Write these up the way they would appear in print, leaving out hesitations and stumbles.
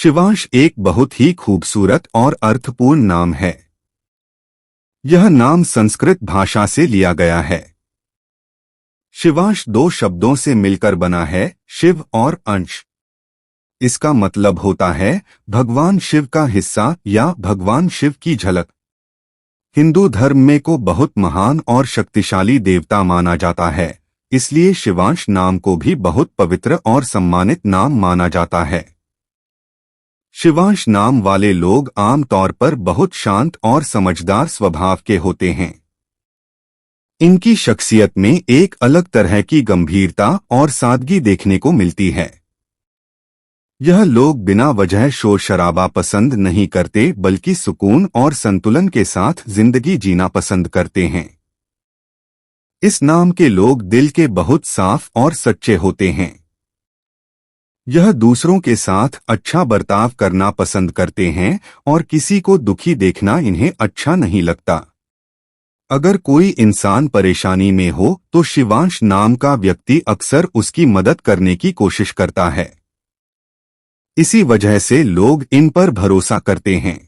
शिवांश एक बहुत ही खूबसूरत और अर्थपूर्ण नाम है। यह नाम संस्कृत भाषा से लिया गया है। शिवांश दो शब्दों से मिलकर बना है, शिव और अंश। इसका मतलब होता है भगवान शिव का हिस्सा या भगवान शिव की झलक। हिंदू धर्म में को बहुत महान और शक्तिशाली देवता माना जाता है, इसलिए शिवांश नाम को भी बहुत पवित्र और सम्मानित नाम माना जाता है। शिवांश नाम वाले लोग आमतौर पर बहुत शांत और समझदार स्वभाव के होते हैं। इनकी शख्सियत में एक अलग तरह की गंभीरता और सादगी देखने को मिलती है। यह लोग बिना वजह शोर शराबा पसंद नहीं करते, बल्कि सुकून और संतुलन के साथ जिंदगी जीना पसंद करते हैं। इस नाम के लोग दिल के बहुत साफ और सच्चे होते हैं। यह दूसरों के साथ अच्छा बर्ताव करना पसंद करते हैं और किसी को दुखी देखना इन्हें अच्छा नहीं लगता। अगर कोई इंसान परेशानी में हो तो शिवांश नाम का व्यक्ति अक्सर उसकी मदद करने की कोशिश करता है। इसी वजह से लोग इन पर भरोसा करते हैं।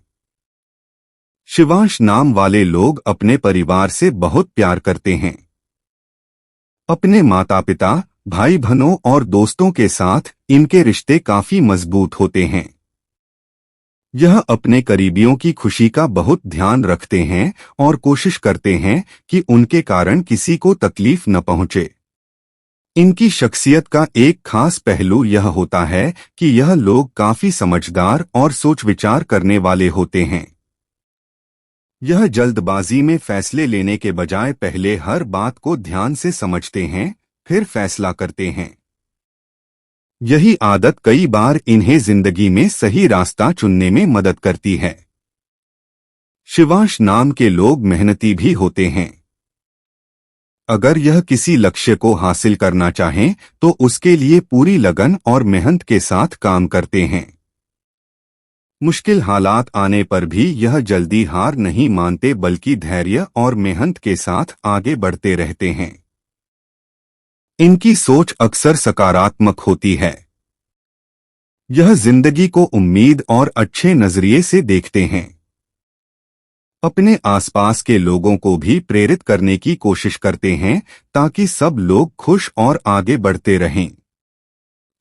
शिवांश नाम वाले लोग अपने परिवार से बहुत प्यार करते हैं। अपने माता पिता, भाई बहनों और दोस्तों के साथ इनके रिश्ते काफी मजबूत होते हैं। यह अपने करीबियों की खुशी का बहुत ध्यान रखते हैं और कोशिश करते हैं कि उनके कारण किसी को तकलीफ न पहुंचे। इनकी शख्सियत का एक खास पहलू यह होता है कि यह लोग काफी समझदार और सोच विचार करने वाले होते हैं। यह जल्दबाजी में फैसले लेने के बजाय पहले हर बात को ध्यान से समझते हैं, फिर फैसला करते हैं। यही आदत कई बार इन्हें जिंदगी में सही रास्ता चुनने में मदद करती है। शिवांश नाम के लोग मेहनती भी होते हैं। अगर यह किसी लक्ष्य को हासिल करना चाहें तो उसके लिए पूरी लगन और मेहनत के साथ काम करते हैं। मुश्किल हालात आने पर भी यह जल्दी हार नहीं मानते, बल्कि धैर्य और मेहनत के साथ आगे बढ़ते रहते हैं। इनकी सोच अक्सर सकारात्मक होती है। यह जिंदगी को उम्मीद और अच्छे नजरिए से देखते हैं। अपने आसपास के लोगों को भी प्रेरित करने की कोशिश करते हैं ताकि सब लोग खुश और आगे बढ़ते रहें।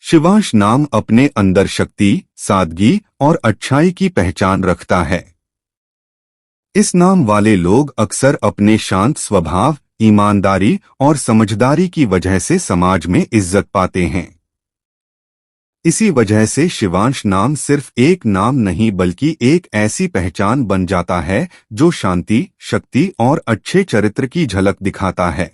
शिवांश नाम अपने अंदर शक्ति, सादगी और अच्छाई की पहचान रखता है। इस नाम वाले लोग अक्सर अपने शांत स्वभाव, ईमानदारी और समझदारी की वजह से समाज में इज्जत पाते हैं। इसी वजह से शिवांश नाम सिर्फ एक नाम नहीं बल्कि एक ऐसी पहचान बन जाता है जो शांति, शक्ति और अच्छे चरित्र की झलक दिखाता है।